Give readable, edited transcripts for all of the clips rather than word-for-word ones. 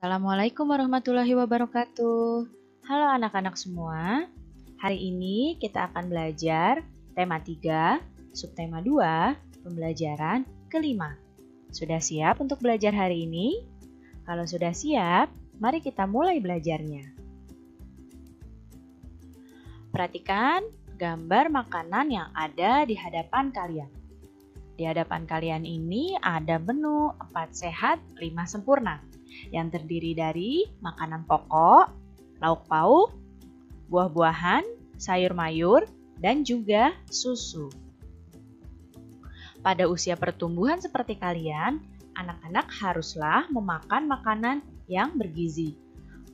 Assalamualaikum warahmatullahi wabarakatuh. Halo anak-anak semua. Hari ini kita akan belajar tema 3, subtema 2, pembelajaran kelima. Sudah siap untuk belajar hari ini? Kalau sudah siap, mari kita mulai belajarnya. Perhatikan gambar makanan yang ada di hadapan kalian. Di hadapan kalian ini ada menu 4 sehat, 5 sempurna yang terdiri dari makanan pokok, lauk pauk, buah-buahan, sayur mayur, dan juga susu. Pada usia pertumbuhan seperti kalian, anak-anak haruslah memakan makanan yang bergizi.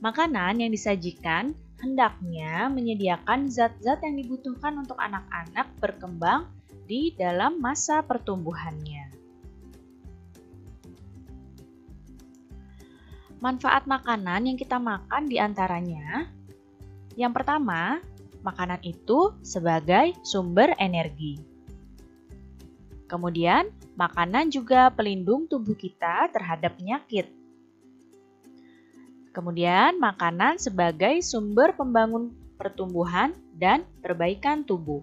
Makanan yang disajikan hendaknya menyediakan zat-zat yang dibutuhkan untuk anak-anak berkembang di dalam masa pertumbuhannya. Manfaat makanan yang kita makan diantaranya, yang pertama, makanan itu sebagai sumber energi. Kemudian, makanan juga pelindung tubuh kita terhadap penyakit. Kemudian, makanan sebagai sumber pembangun pertumbuhan dan perbaikan tubuh.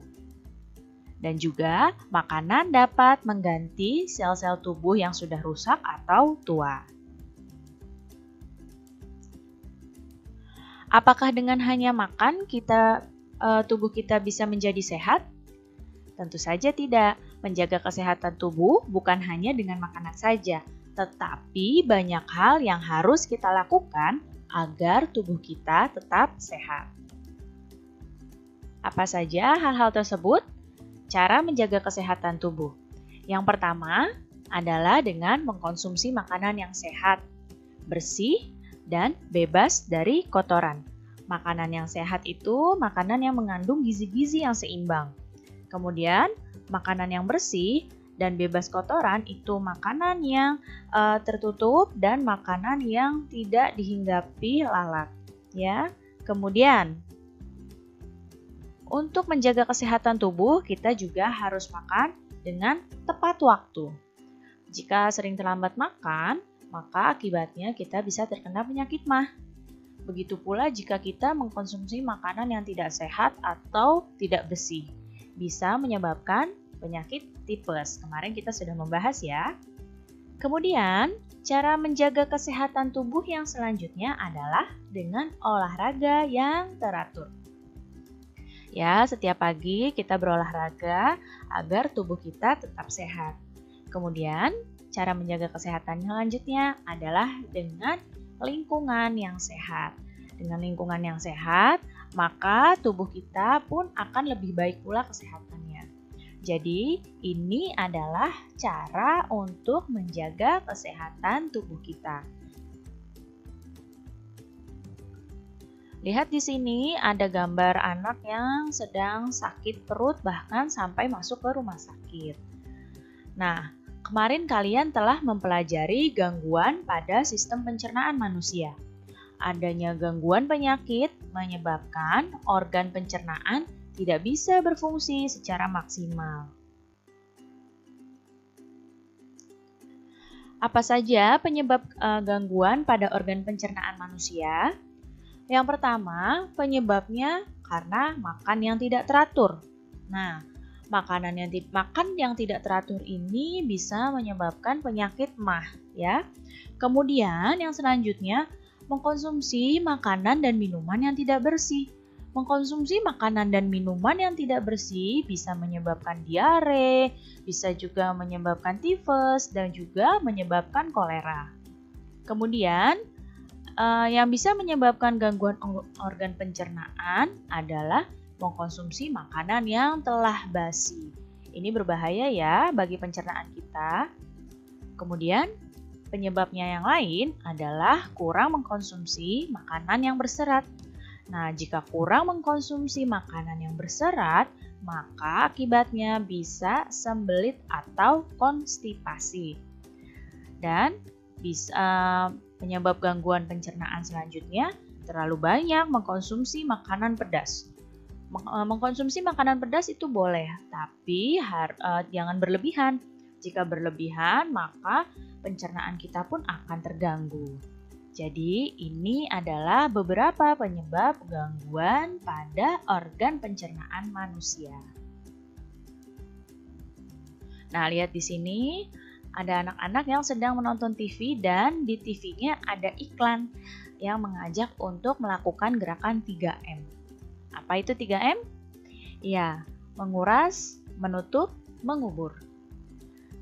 Dan juga, makanan dapat mengganti sel-sel tubuh yang sudah rusak atau tua. Apakah dengan hanya makan tubuh kita bisa menjadi sehat? Tentu saja tidak. Menjaga kesehatan tubuh bukan hanya dengan makanan saja, tetapi banyak hal yang harus kita lakukan agar tubuh kita tetap sehat. Apa saja hal-hal tersebut? Cara menjaga kesehatan tubuh. Yang pertama adalah dengan mengkonsumsi makanan yang sehat, bersih, dan bebas dari kotoran. Makanan yang sehat itu makanan yang mengandung gizi-gizi yang seimbang. Kemudian, makanan yang bersih dan bebas kotoran itu makanan yang tertutup dan makanan yang tidak dihinggapi lalat. Ya. Kemudian, untuk menjaga kesehatan tubuh, kita juga harus makan dengan tepat waktu. Jika sering terlambat makan, maka akibatnya kita bisa terkena penyakit MAH. Begitu pula jika kita mengkonsumsi makanan yang tidak sehat atau tidak bersih, bisa menyebabkan penyakit tipes. Kemarin kita sudah membahas ya. Kemudian, cara menjaga kesehatan tubuh yang selanjutnya adalah dengan olahraga yang teratur. Ya, setiap pagi kita berolahraga agar tubuh kita tetap sehat. Kemudian, cara menjaga kesehatan selanjutnya adalah dengan lingkungan yang sehat. Dengan lingkungan yang sehat, maka tubuh kita pun akan lebih baik pula kesehatannya. Jadi, ini adalah cara untuk menjaga kesehatan tubuh kita. Lihat di sini ada gambar anak yang sedang sakit perut bahkan sampai masuk ke rumah sakit. Nah, kemarin kalian telah mempelajari gangguan pada sistem pencernaan manusia. Adanya gangguan penyakit menyebabkan organ pencernaan tidak bisa berfungsi secara maksimal. Apa saja penyebab gangguan pada organ pencernaan manusia? Yang pertama, penyebabnya karena makan yang tidak teratur. Nah, makan yang tidak teratur ini bisa menyebabkan penyakit MAH ya. Kemudian yang selanjutnya mengkonsumsi makanan dan minuman yang tidak bersih. Mengkonsumsi makanan dan minuman yang tidak bersih bisa menyebabkan diare, bisa juga menyebabkan tifus dan juga menyebabkan kolera. Kemudian yang bisa menyebabkan gangguan organ pencernaan adalah mengkonsumsi makanan yang telah basi. Ini berbahaya ya bagi pencernaan kita. Kemudian, penyebabnya yang lain adalah kurang mengkonsumsi makanan yang berserat. Nah, jika kurang mengkonsumsi makanan yang berserat, maka akibatnya bisa sembelit atau konstipasi. Dan penyebab gangguan pencernaan selanjutnya terlalu banyak mengkonsumsi makanan pedas. Mengkonsumsi makanan pedas itu boleh, tapi jangan berlebihan. Jika berlebihan, maka pencernaan kita pun akan terganggu. Jadi, ini adalah beberapa penyebab gangguan pada organ pencernaan manusia. Nah, lihat di sini ada anak-anak yang sedang menonton TV dan di TV-nya ada iklan yang mengajak untuk melakukan gerakan 3M. Apa itu 3M? Ya, menguras, menutup, mengubur.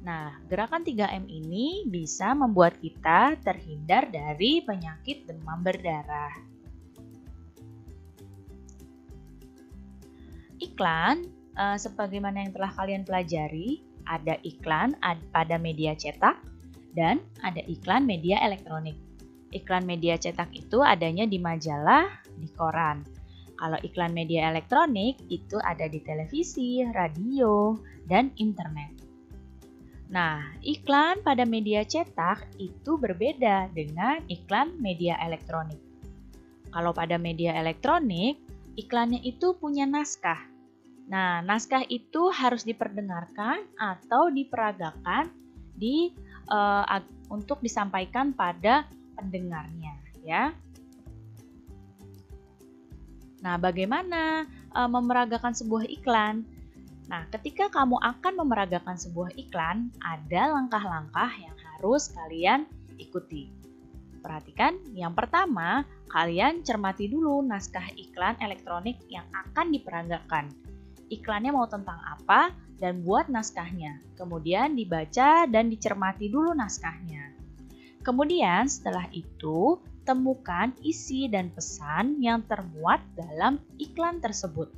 Nah, gerakan 3M ini bisa membuat kita terhindar dari penyakit demam berdarah. Iklan, sebagaimana yang telah kalian pelajari, ada iklan pada media cetak dan ada iklan media elektronik. Iklan media cetak itu adanya di majalah, di koran. Kalau iklan media elektronik itu ada di televisi, radio, dan internet. Nah, iklan pada media cetak itu berbeda dengan iklan media elektronik. Kalau pada media elektronik, iklannya itu punya naskah. Nah, naskah itu harus diperdengarkan atau diperagakan untuk disampaikan pada pendengarnya, ya. Nah, bagaimana memeragakan sebuah iklan? Nah, ketika kamu akan memeragakan sebuah iklan, ada langkah-langkah yang harus kalian ikuti. Perhatikan, yang pertama, kalian cermati dulu naskah iklan elektronik yang akan diperagakan. Iklannya mau tentang apa dan buat naskahnya. Kemudian dibaca dan dicermati dulu naskahnya. Kemudian setelah itu, temukan isi dan pesan yang termuat dalam iklan tersebut.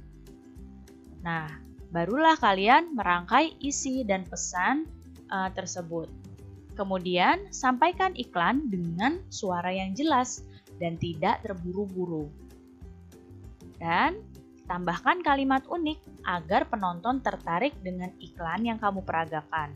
Nah, barulah kalian merangkai isi dan pesan tersebut. Kemudian, sampaikan iklan dengan suara yang jelas dan tidak terburu-buru. Dan tambahkan kalimat unik agar penonton tertarik dengan iklan yang kamu peragakan.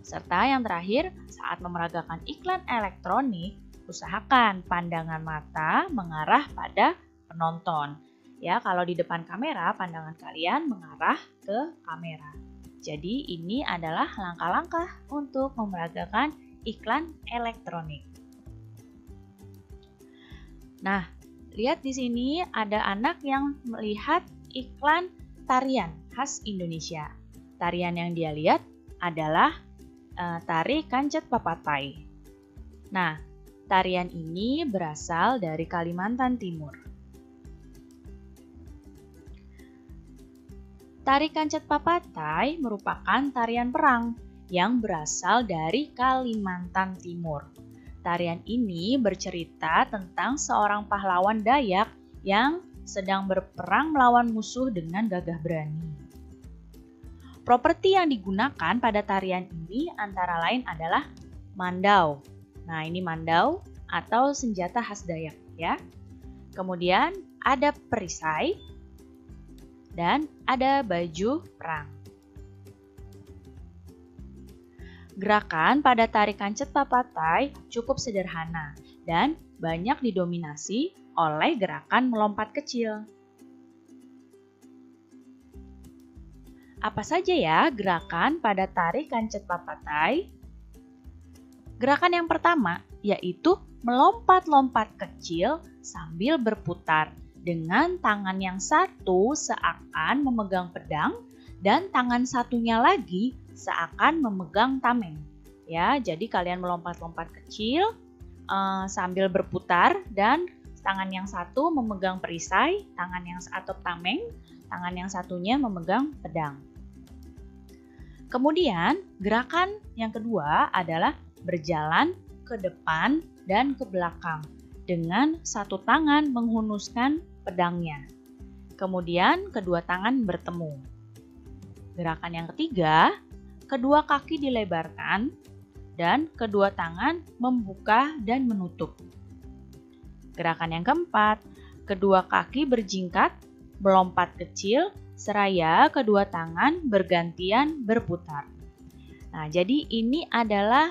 Serta yang terakhir, saat memeragakan iklan elektronik, usahakan pandangan mata mengarah pada penonton. Ya, kalau di depan kamera, pandangan kalian mengarah ke kamera. Jadi, ini adalah langkah-langkah untuk memeragakan iklan elektronik. Nah, lihat di sini ada anak yang melihat iklan tarian khas Indonesia. Tarian yang dia lihat adalah tari Kancet Papatai. Nah, tarian ini berasal dari Kalimantan Timur. Tari Kancet Papatai merupakan tarian perang yang berasal dari Kalimantan Timur. Tarian ini bercerita tentang seorang pahlawan Dayak yang sedang berperang melawan musuh dengan gagah berani. Properti yang digunakan pada tarian ini antara lain adalah mandau. Nah, ini mandau atau senjata khas Dayak, ya. Kemudian ada perisai dan ada baju perang. Gerakan pada tari Kancet Papatai cukup sederhana dan banyak didominasi oleh gerakan melompat kecil. Apa saja ya gerakan pada tari Kancet Papatai? Gerakan yang pertama yaitu melompat-lompat kecil sambil berputar dengan tangan yang satu seakan memegang pedang dan tangan satunya lagi seakan memegang tameng. Ya, jadi kalian melompat-lompat kecil sambil berputar dan tangan yang satu memegang perisai, tangan yang atau tameng, tangan yang satunya memegang pedang. Kemudian, gerakan yang kedua adalah berjalan ke depan dan ke belakang dengan satu tangan menghunuskan pedangnya. Kemudian kedua tangan bertemu. Gerakan yang ketiga, kedua kaki dilebarkan dan kedua tangan membuka dan menutup. Gerakan yang keempat, kedua kaki berjingkat, melompat kecil, seraya kedua tangan bergantian berputar. Nah, jadi ini adalah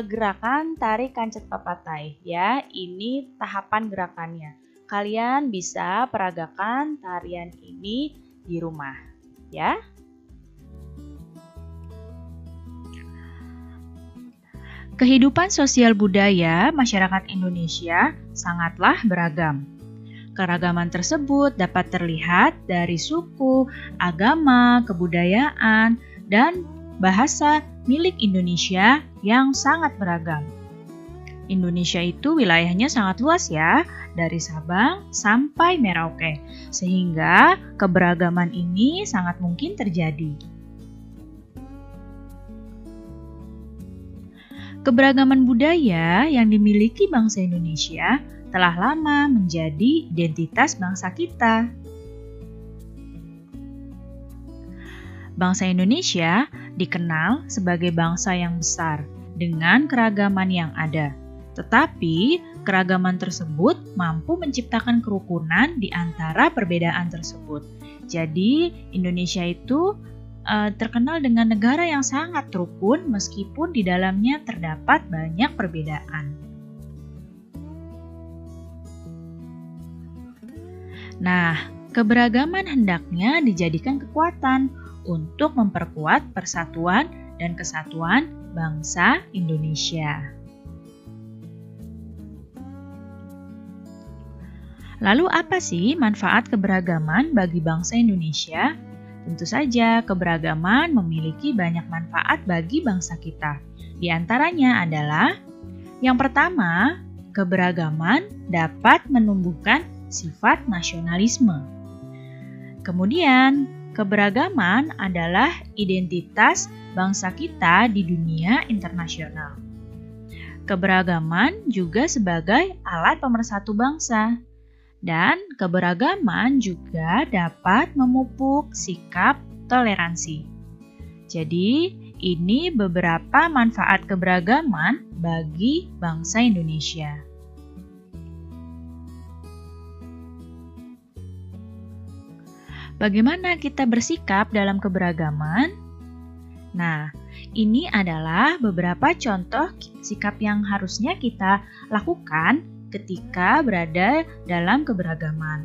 gerakan tari Kancet Papatai, ya. Ini tahapan gerakannya. Kalian bisa peragakan tarian ini di rumah, ya. Kehidupan sosial budaya masyarakat Indonesia sangatlah beragam. Keragaman tersebut dapat terlihat dari suku, agama, kebudayaan, dan bahasa milik Indonesia yang sangat beragam. Indonesia itu wilayahnya sangat luas ya, dari Sabang sampai Merauke, sehingga keberagaman ini sangat mungkin terjadi. Keberagaman budaya yang dimiliki bangsa Indonesia telah lama menjadi identitas bangsa kita. Bangsa Indonesia dikenal sebagai bangsa yang besar dengan keragaman yang ada. Tetapi, keragaman tersebut mampu menciptakan kerukunan di antara perbedaan tersebut. Jadi, Indonesia itu terkenal dengan negara yang sangat rukun meskipun di dalamnya terdapat banyak perbedaan. Nah, keberagaman hendaknya dijadikan kekuatan untuk memperkuat persatuan dan kesatuan bangsa Indonesia. Lalu apa sih manfaat keberagaman bagi bangsa Indonesia? Tentu saja keberagaman memiliki banyak manfaat bagi bangsa kita. Di antaranya adalah yang pertama, keberagaman dapat menumbuhkan sifat nasionalisme. Kemudian, keberagaman adalah identitas bangsa kita di dunia internasional. Keberagaman juga sebagai alat pemersatu bangsa. Dan keberagaman juga dapat memupuk sikap toleransi. Jadi, ini beberapa manfaat keberagaman bagi bangsa Indonesia. Bagaimana kita bersikap dalam keberagaman? Nah, ini adalah beberapa contoh sikap yang harusnya kita lakukan ketika berada dalam keberagaman.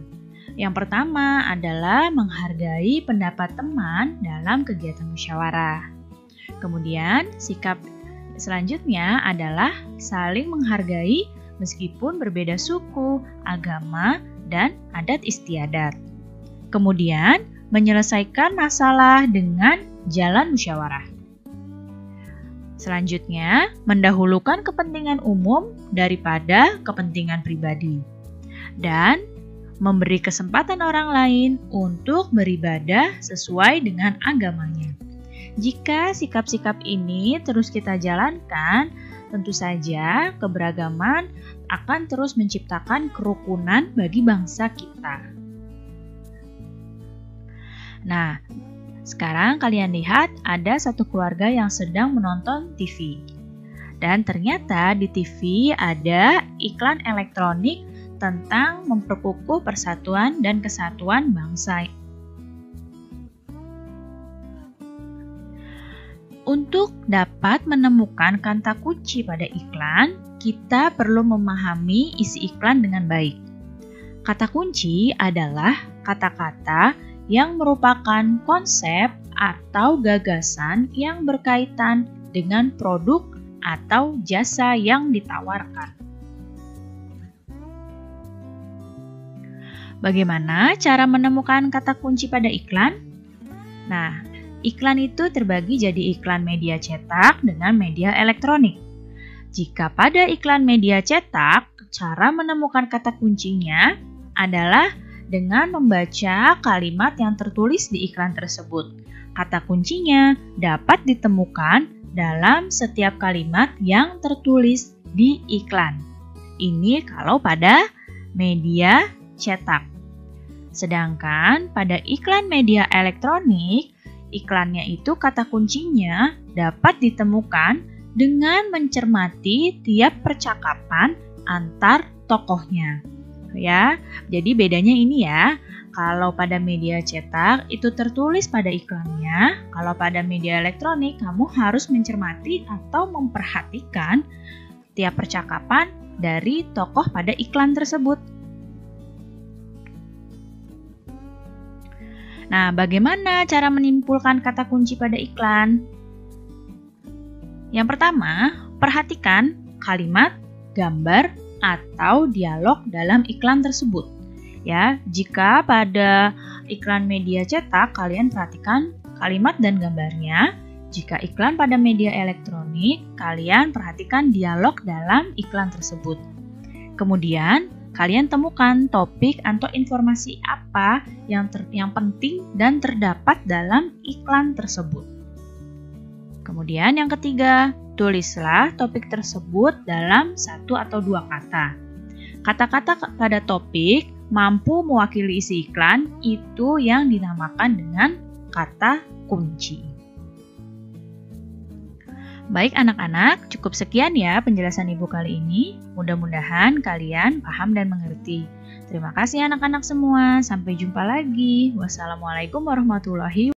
Yang pertama adalah menghargai pendapat teman dalam kegiatan musyawarah. Kemudian, sikap selanjutnya adalah saling menghargai meskipun berbeda suku, agama, dan adat istiadat. Kemudian, menyelesaikan masalah dengan jalan musyawarah. Selanjutnya, mendahulukan kepentingan umum daripada kepentingan pribadi. Dan memberi kesempatan orang lain untuk beribadah sesuai dengan agamanya. Jika sikap-sikap ini terus kita jalankan, tentu saja keberagaman akan terus menciptakan kerukunan bagi bangsa kita. Nah, sekarang kalian lihat ada satu keluarga yang sedang menonton TV. Dan ternyata di TV ada iklan elektronik tentang memperkukuh persatuan dan kesatuan bangsa. Untuk dapat menemukan kata kunci pada iklan, kita perlu memahami isi iklan dengan baik. Kata kunci adalah kata-kata yang merupakan konsep atau gagasan yang berkaitan dengan produk atau jasa yang ditawarkan. Bagaimana cara menemukan kata kunci pada iklan? Nah, iklan itu terbagi jadi iklan media cetak dengan media elektronik. Jika pada iklan media cetak, cara menemukan kata kuncinya adalah dengan membaca kalimat yang tertulis di iklan tersebut. Kata kuncinya dapat ditemukan dalam setiap kalimat yang tertulis di iklan. Ini kalau pada media cetak. Sedangkan pada iklan media elektronik, iklannya itu kata kuncinya dapat ditemukan dengan mencermati tiap percakapan antar tokohnya. Ya, jadi bedanya ini ya. Kalau pada media cetak itu tertulis pada iklannya, kalau pada media elektronik kamu harus mencermati atau memperhatikan tiap percakapan dari tokoh pada iklan tersebut. Nah, bagaimana cara menyimpulkan kata kunci pada iklan? Yang pertama, Perhatikan kalimat, gambar, atau dialog dalam iklan tersebut. Ya, jika pada iklan media cetak, kalian perhatikan kalimat dan gambarnya. Jika iklan pada media elektronik, kalian perhatikan dialog dalam iklan tersebut. Kemudian, kalian temukan topik atau informasi apa yang penting dan terdapat dalam iklan tersebut. Kemudian yang ketiga, tulislah topik tersebut dalam 1 atau 2 kata. Kata-kata pada topik mampu mewakili isi iklan, itu yang dinamakan dengan kata kunci. Baik anak-anak, cukup sekian ya penjelasan Ibu kali ini. Mudah-mudahan kalian paham dan mengerti. Terima kasih anak-anak semua. Sampai jumpa lagi. Wassalamualaikum warahmatullahi wabarakatuh.